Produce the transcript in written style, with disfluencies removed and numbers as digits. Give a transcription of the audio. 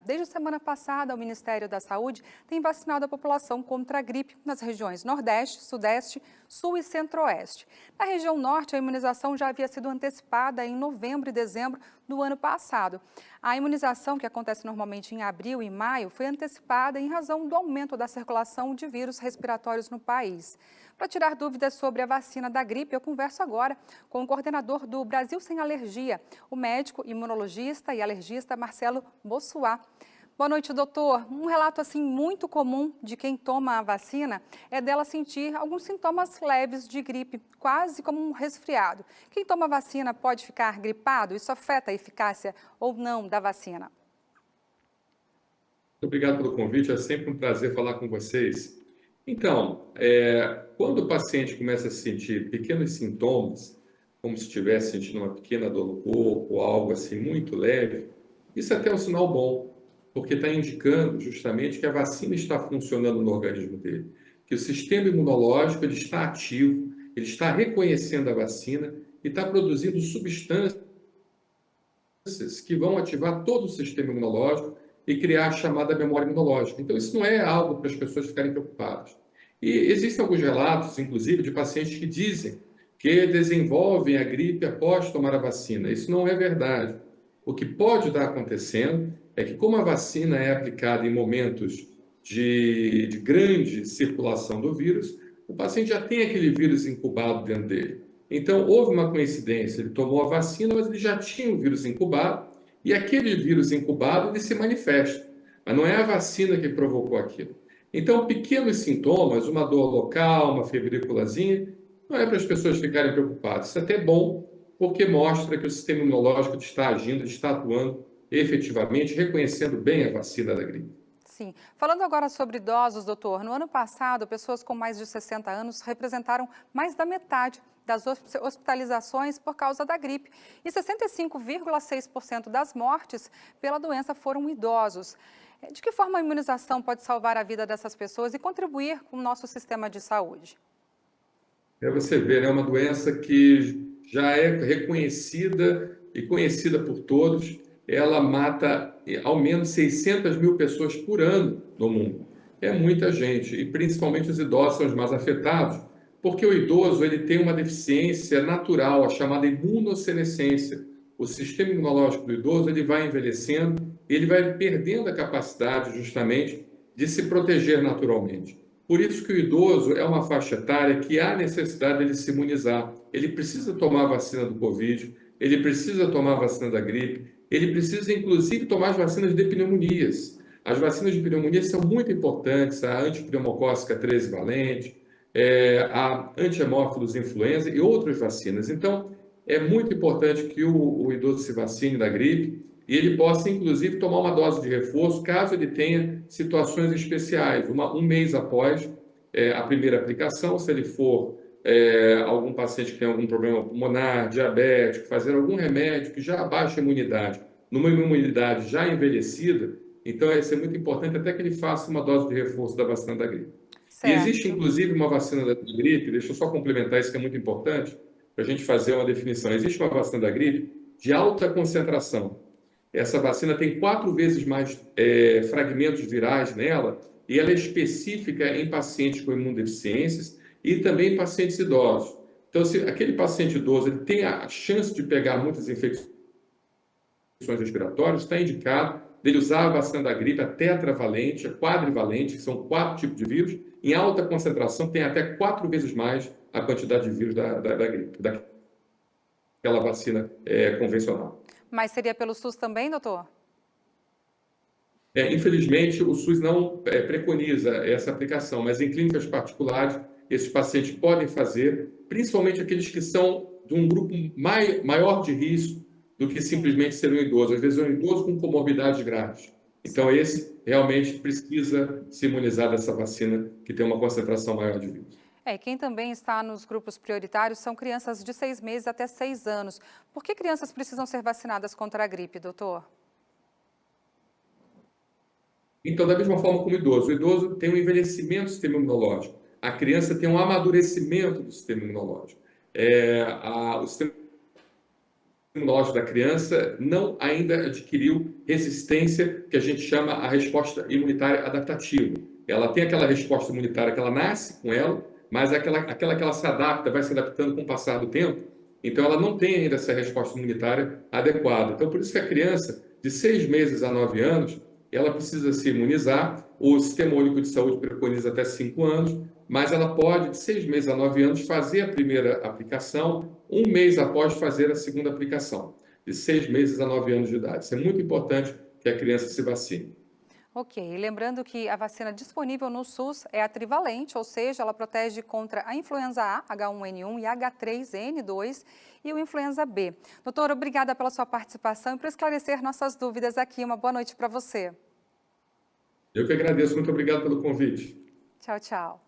Desde a semana passada, o Ministério da Saúde tem vacinado a população contra a gripe nas regiões Nordeste, Sudeste, Sul e Centro-Oeste. Na região Norte, a imunização já havia sido antecipada em novembro e dezembro do ano passado. A imunização, que acontece normalmente em abril e maio, foi antecipada em razão do aumento da circulação de vírus respiratórios no país. Para tirar dúvidas sobre a vacina da gripe, eu converso agora com o coordenador do Brasil Sem Alergia, o médico, imunologista e alergista Marcelo Bossuá. Boa noite, doutor. Um relato assim muito comum de quem toma a vacina é dela sentir alguns sintomas leves de gripe, quase como um resfriado. Quem toma a vacina pode ficar gripado? Isso afeta a eficácia ou não da vacina? Muito obrigado pelo convite, é sempre um prazer falar com vocês. Então, quando o paciente começa a sentir pequenos sintomas, como se estivesse sentindo uma pequena dor no corpo, algo assim muito leve, isso até é um sinal bom, porque está indicando justamente que a vacina está funcionando no organismo dele, que o sistema imunológico ele está ativo, ele está reconhecendo a vacina e está produzindo substâncias que vão ativar todo o sistema imunológico e criar a chamada memória imunológica. Então, isso não é algo para as pessoas ficarem preocupadas. E existem alguns relatos, inclusive, de pacientes que dizem que desenvolvem a gripe após tomar a vacina. Isso não é verdade. O que pode estar acontecendo é que, como a vacina é aplicada em momentos de grande circulação do vírus, o paciente já tem aquele vírus incubado dentro dele. Então, houve uma coincidência, ele tomou a vacina, mas ele já tinha o vírus incubado, e aquele vírus incubado ele se manifesta, mas não é a vacina que provocou aquilo. Então, pequenos sintomas, uma dor local, uma febrículazinha, não é para as pessoas ficarem preocupadas. Isso é até bom, porque mostra que o sistema imunológico está agindo, está atuando efetivamente, reconhecendo bem a vacina da gripe. Sim. Falando agora sobre idosos, doutor, no ano passado, pessoas com mais de 60 anos representaram mais da metade das hospitalizações por causa da gripe. E 65,6% das mortes pela doença foram idosos. De que forma a imunização pode salvar a vida dessas pessoas e contribuir com o nosso sistema de saúde? Você vê, né, uma doença que já é reconhecida e conhecida por todos, ela mata ao menos 600 mil pessoas por ano no mundo. É muita gente, e principalmente os idosos são os mais afetados, porque o idoso ele tem uma deficiência natural, a chamada imunossenescência. O sistema imunológico do idoso ele vai envelhecendo, ele vai perdendo a capacidade justamente de se proteger naturalmente. Por isso que o idoso é uma faixa etária que há necessidade de se imunizar. Ele precisa tomar a vacina do Covid, ele precisa tomar a vacina da gripe, ele precisa, inclusive, tomar as vacinas de pneumonias. As vacinas de pneumonia são muito importantes, a antipneumocócica 13 valente, a anti-hemófilos influenza e outras vacinas. Então, é muito importante que o idoso se vacine da gripe e ele possa, inclusive, tomar uma dose de reforço caso ele tenha situações especiais, um mês após a primeira aplicação, se ele for algum paciente que tem algum problema pulmonar, diabético, fazer algum remédio que já abaixa a imunidade, numa imunidade já envelhecida, então vai ser muito importante até que ele faça uma dose de reforço da vacina da gripe. E Certo. existe, inclusive, uma vacina da gripe, deixa eu só complementar isso que é muito importante, para a gente fazer uma definição. Existe uma vacina da gripe de alta concentração. Essa vacina tem 4 vezes mais fragmentos virais nela e ela é específica em pacientes com imunodeficiências e também em pacientes idosos. Então, se aquele paciente idoso ele tem a chance de pegar muitas infecções respiratórias, está indicado dele usar a vacina da gripe, a tetravalente, a quadrivalente, que são 4 tipos de vírus, em alta concentração tem até 4 vezes mais a quantidade de vírus da gripe, daquela vacina convencional. Mas seria pelo SUS também, doutor? Infelizmente, o SUS não preconiza essa aplicação, mas em clínicas particulares, esses pacientes podem fazer, principalmente aqueles que são de um grupo maior de risco do que simplesmente ser um idoso. Às vezes é um idoso com comorbidades graves. Então, esse realmente precisa se imunizar dessa vacina que tem uma concentração maior de vírus. Quem também está nos grupos prioritários são crianças de 6 meses até 6 anos. Por que crianças precisam ser vacinadas contra a gripe, doutor? Então, da mesma forma como o idoso tem um envelhecimento do sistema imunológico, a criança tem um amadurecimento do sistema imunológico. O sistema imunológico da criança não ainda adquiriu resistência, que a gente chama a resposta imunitária adaptativa. Ela tem aquela resposta imunitária que ela nasce com ela, mas aquela que ela se adapta, vai se adaptando com o passar do tempo, então ela não tem ainda essa resposta imunitária adequada. Então, por isso que a criança, de 6 meses a 9 anos, ela precisa se imunizar. O Sistema Único de Saúde preconiza até 5 anos, mas ela pode, de 6 meses a 9 anos, fazer a primeira aplicação, um mês após fazer a segunda aplicação, de 6 meses a 9 anos de idade. Isso é muito importante que a criança se vacine. Ok, e lembrando que a vacina disponível no SUS é a trivalente, ou seja, ela protege contra a influenza A, H1N1 e H3N2 e o influenza B. Doutor, obrigada pela sua participação e por esclarecer nossas dúvidas aqui. Uma boa noite para você. Eu que agradeço, muito obrigado pelo convite. Tchau, tchau.